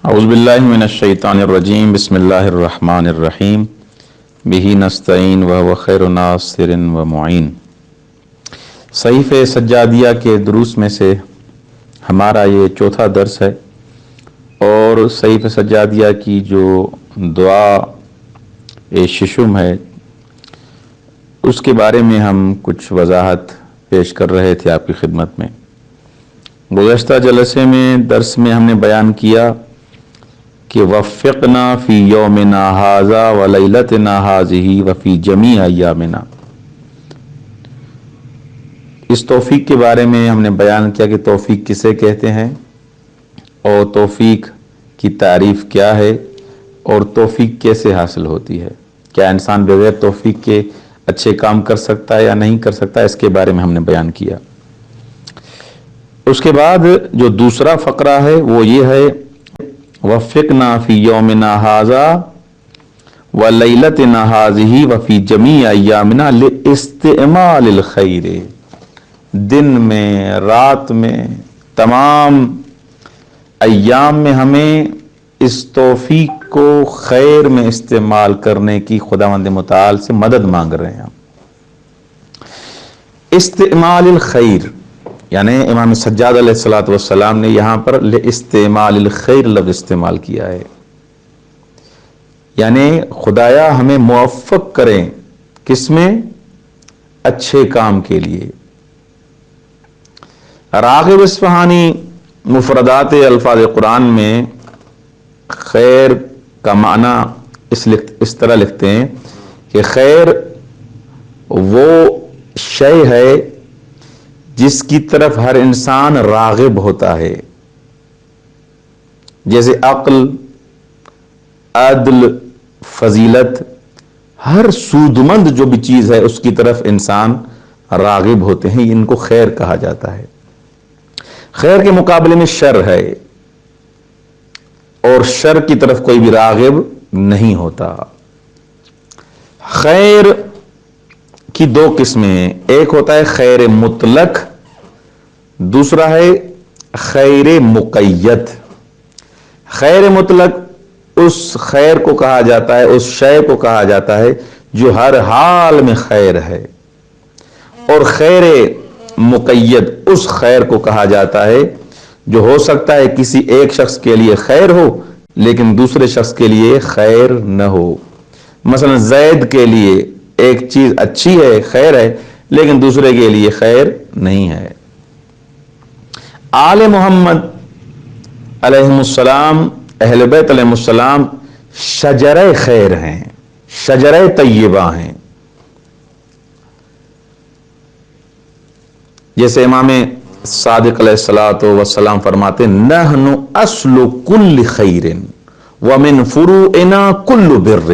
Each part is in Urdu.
اعوذ باللہ من الشیطان الرجیم بسم اللہ الرحمن الرحیم بہ نستعین وہو خیر ناصر و معین۔ صحیفہ سجادیہ کے دروس میں سے ہمارا یہ چوتھا درس ہے، اور صحیفہ سجادیہ کی جو دعا ششم ہے اس کے بارے میں ہم کچھ وضاحت پیش کر رہے تھے آپ کی خدمت میں۔ گزشتہ جلسے میں درس میں ہم نے بیان کیا کہ وفقنا فی یومنا ھذا و لیلتنا ھذہ و فی جمیع ایامنا۔ اس توفیق کے بارے میں ہم نے بیان کیا کہ توفیق کسے کہتے ہیں، اور توفیق کی تعریف کیا ہے، اور توفیق کیسے حاصل ہوتی ہے۔ کیا انسان بغیر توفیق کے اچھے کام کر سکتا ہے یا نہیں کر سکتا، اس کے بارے میں ہم نے بیان کیا۔ اس کے بعد جو دوسرا فقرہ ہے وہ یہ ہے وفقنا فی یومنا ھذا و لیلتنا ھذہ و فی جمیع ایامنا لاستعمال الخیر۔ دن میں، رات میں، تمام ایام میں ہمیں اس توفیق کو خیر میں استعمال کرنے کی خداوند متعال سے مدد مانگ رہے ہیں۔ استعمال الخیر یعنی امام سجاد علیہ الصلوۃ والسلام نے یہاں پر استعمال الخیر لفظ استعمال کیا ہے، یعنی خدایا ہمیں موفق کریں کس میں؟ اچھے کام کے لیے۔ راغب اصفہانی مفردات الفاظ قرآن میں خیر کا معنی اس طرح لکھتے ہیں کہ خیر وہ شے ہے جس کی طرف ہر انسان راغب ہوتا ہے، جیسے عقل، عدل، فضیلت، ہر سودمند جو بھی چیز ہے اس کی طرف انسان راغب ہوتے ہیں، ان کو خیر کہا جاتا ہے۔ خیر کے مقابلے میں شر ہے، اور شر کی طرف کوئی بھی راغب نہیں ہوتا۔ خیر کی دو قسمیں ہیں، ایک ہوتا ہے خیر مطلق، دوسرا ہے خیر مقید۔ خیر مطلق اس خیر کو کہا جاتا ہے، اس شے کو کہا جاتا ہے جو ہر حال میں خیر ہے، اور خیر مقید اس خیر کو کہا جاتا ہے جو ہو سکتا ہے کسی ایک شخص کے لیے خیر ہو لیکن دوسرے شخص کے لیے خیر نہ ہو۔ مثلا زید کے لیے ایک چیز اچھی ہے، خیر ہے، لیکن دوسرے کے لیے خیر نہیں ہے۔ آل محمد علیہ السلام، اہل بیت علیہ السلام شجرہ خیر ہیں، شجرہ طیبہ ہیں۔ جیسے امام صادق علیہ الصلوۃ والسلام فرماتے ہیں نحن اصل کل خیر ومن فروعنا کل بر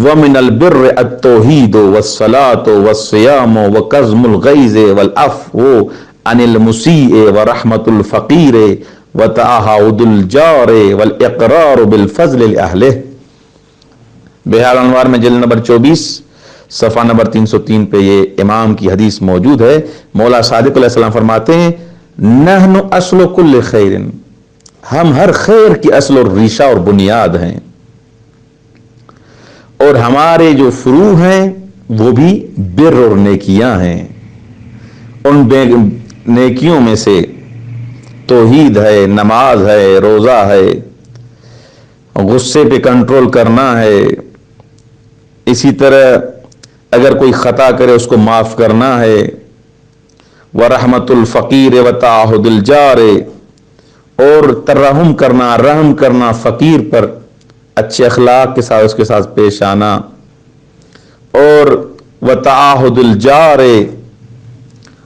ومن البر التوحید والصلاة والصیام وقظم الغیظ والعفو عن المسیء ورحمۃ الفقیر وتعاہد الجار والاقرار بالفضل لأہلہ۔ بحار انوار میں جلد نمبر 24 صفحہ نمبر 303 پہ یہ امام کی حدیث موجود ہے۔ مولا صادق علیہ السلام فرماتے ہیں نحن اصل کل خیر، ہم ہر خیر کی اصل اور ریشہ اور بنیاد ہیں، اور ہمارے جو فروع ہیں وہ بھی بر اور نیکیاں ہیں۔ ان نیکیوں میں سے توحید ہے، نماز ہے، روزہ ہے، غصے پہ کنٹرول کرنا ہے، اسی طرح اگر کوئی خطا کرے اس کو معاف کرنا ہے، ورحمۃ الفقیر وتعاہد الجار، اور ترحم کرنا، رحم کرنا فقیر پر، اچھے اخلاق کے ساتھ اس کے ساتھ پیش آنا، اور وتعاہد الجار،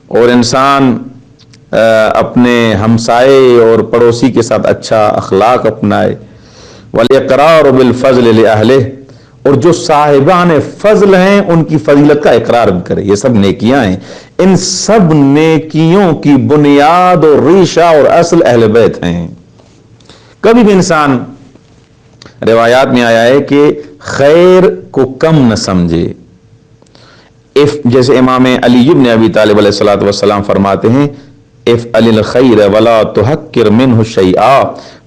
اور انسان اپنے ہمسائے اور پڑوسی کے ساتھ اچھا اخلاق اپنائے، والاقرار بالفضل لأہلہ، اور جو صاحبان فضل ہیں ان کی فضیلت کا اقرار بھی کرے۔ یہ سب نیکیاں ہیں، ان سب نیکیوں کی بنیاد اور ریشہ اور اصل اہل بیت ہیں۔ کبھی بھی انسان، روایات میں آیا ہے کہ خیر کو کم نہ سمجھے، جیسے امام علی بن ابی طالب علیہ الصلوۃ والسلام فرماتے ہیں افعل الخیر ولا تحقر منہ شیئا